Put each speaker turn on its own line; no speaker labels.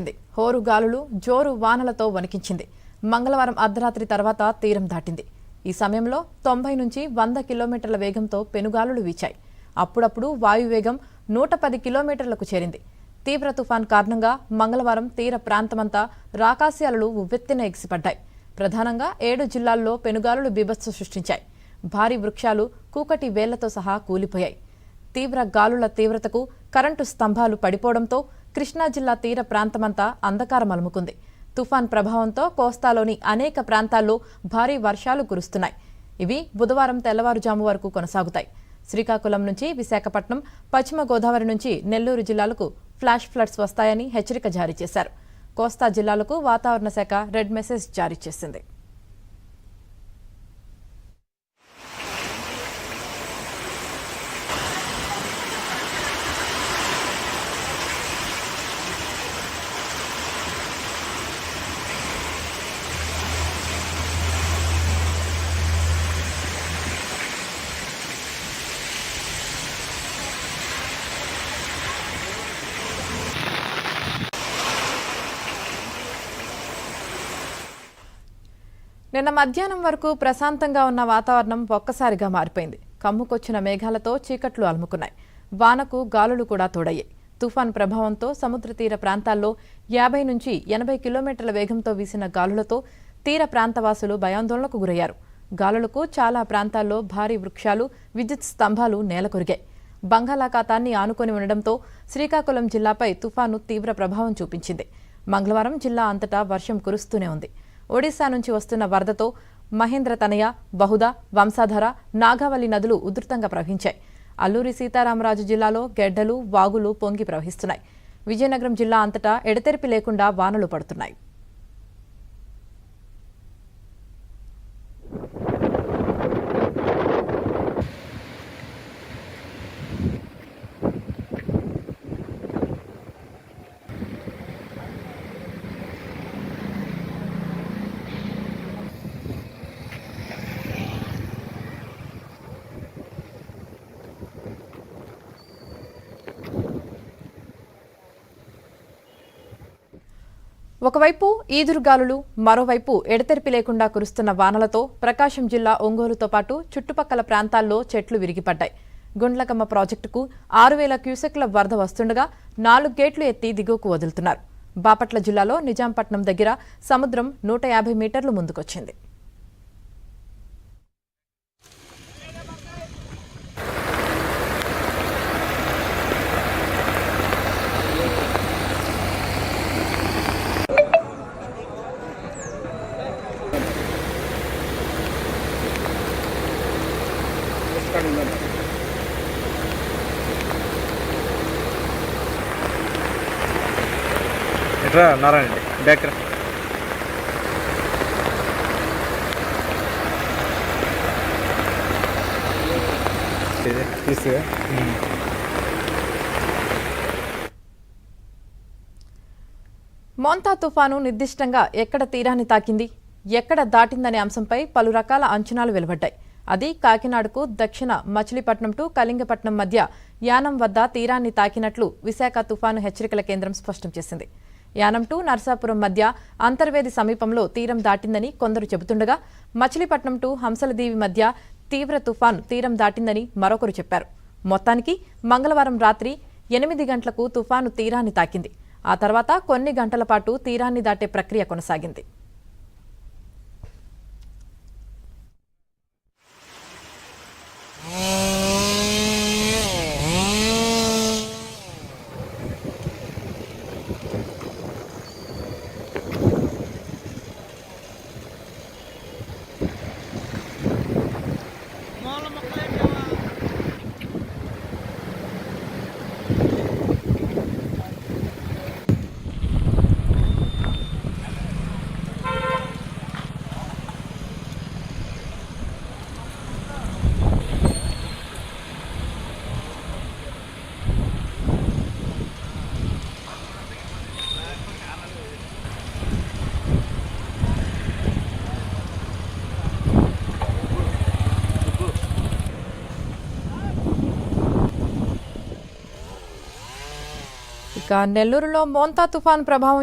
చేరింది. హోరు గాలులు జోరు వానలతో వణికించింది. మంగళవారం అర్ధరాత్రి తర్వాత తీరం దాటింది. ఈ సమయంలో 90 నుంచి 100 కిలోమీటర్ల వేగంతో పెనుగాలులు వీచాయి. అప్పుడప్పుడు వాయువేగం 110 కిలోమీటర్లకు చేరింది. తీవ్ర తుఫాన్ కారణంగా మంగళవారం తీర ప్రాంతమంతా రాకాస్యాలు ఉవ్వెత్తిన ఎగిసిపడ్డాయి. ప్రధానంగా 7 జిల్లాల్లో పెనుగాలులు బీభత్సం సృష్టించాయి. భారీ వృక్షాలు కూకటి వేళ్లతో సహా కూలిపోయాయి. తీవ్ర గాలుల తీవ్రతకు కరెంటు స్తంభాలు పడిపోవడంతో కృష్ణా జిల్లా తీర ప్రాంతమంతా అంధకారం అలుముకుంది. తుఫాన్ ప్రభావంతో కోస్తాలోని అనేక ప్రాంతాల్లో భారీ వర్షాలు కురుస్తున్నాయి. ఇవి బుధవారం తెల్లవారుజాము వరకు కొనసాగుతాయి. శ్రీకాకుళం నుంచి విశాఖపట్నం, పశ్చిమ గోదావరి నుంచి నెల్లూరు జిల్లాలకు ఫ్లాష్ ఫ్లడ్స్ వస్తాయని హెచ్చరిక జారీ చేశారు. కోస్తా జిల్లాలకు వాతావరణ శాఖ రెడ్ మెసేజ్ జారీ చేసింది. నిన్న మధ్యాహ్నం వరకు ప్రశాంతంగా ఉన్న వాతావరణం ఒక్కసారిగా మారిపోయింది. కమ్ముకొచ్చిన మేఘాలతో చీకట్లు అలుముకున్నాయి. వానకు గాలులు కూడా తోడయ్యాయి. తుఫాన్ ప్రభావంతో సముద్ర తీర ప్రాంతాల్లో 50 నుంచి 80 కిలోమీటర్ల వేగంతో వీసిన గాలులతో తీర ప్రాంతవాసులు భయాందోళనకు గురయ్యారు. గాలులకు చాలా ప్రాంతాల్లో భారీ వృక్షాలు, విద్యుత్ స్తంభాలు నేలకొరిగాయి. బంగాళాఖాతాన్ని ఆనుకొని ఉండడంతో శ్రీకాకుళం జిల్లాపై తుఫాను తీవ్ర ప్రభావం చూపించింది. మంగళవారం జిల్లా అంతటా వర్షం కురుస్తూనే ఉంది. ఒడిశా నుంచి వస్తున్న వరదతో మహేంద్ర తనయ, బహుదా, వంశాధర, నాగావళి నదులు ఉధృతంగా ప్రవహించాయి. అల్లూరి సీతారామరాజు జిల్లాలో గెడ్డలు, వాగులు పొంగి ప్రవహిస్తున్నాయి. విజయనగరం జిల్లా అంతటా ఎడతెరిపి లేకుండా వానలు పడుతున్నాయి. ఒకవైపు ఈదురుగాలులు, మరోవైపు ఎడతెరిపి లేకుండా కురుస్తున్న వానలతో ప్రకాశం జిల్లా ఒంగోలుతో పాటు చుట్టుపక్కల ప్రాంతాల్లో చెట్లు విరిగిపడ్డాయి. గుండ్లకమ్మ ప్రాజెక్టుకు 6000 క్యూసెక్ల వరద వస్తుండగా 4 గేట్లు ఎత్తి దిగువకు వదులుతున్నారు. బాపట్ల జిల్లాలో నిజాంపట్నం దగ్గర సముద్రం 150 మీటర్లు ముందుకొచ్చింది.
ఎట్రా నారాయణ బ్యాక్ తీసే.
మోంతా తుఫాను నిర్దిష్టంగా ఎక్కడ తీరాన్ని తాకింది, ఎక్కడ దాటిందనే అంశంపై పలు రకాల అంచనాలు వెలువడ్డాయి. అది కాకినాడకు దక్షిణ మచిలీపట్నం టు కళింగపట్నం మధ్య యానం వద్ద తీరాన్ని తాకినట్లు విశాఖ తుఫాను హెచ్చరికల కేంద్రం స్పష్టం చేసింది. యానం టు నర్సాపురం మధ్య అంతర్వేది సమీపంలో తీరం దాటిందని కొందరు చెబుతుండగా, మచిలీపట్నం టు హంసలదీవి మధ్య తీవ్ర తుఫాను తీరం దాటిందని మరొకరు చెప్పారు. మొత్తానికి మంగళవారం రాత్రి 8 గంటలకు తుఫాను తీరాన్ని తాకింది. ఆ తర్వాత కొన్ని గంటల పాటు తీరాన్ని దాటే ప్రక్రియ కొనసాగింది. ఇక నెల్లూరులో మోంతా తుఫాన్ ప్రభావం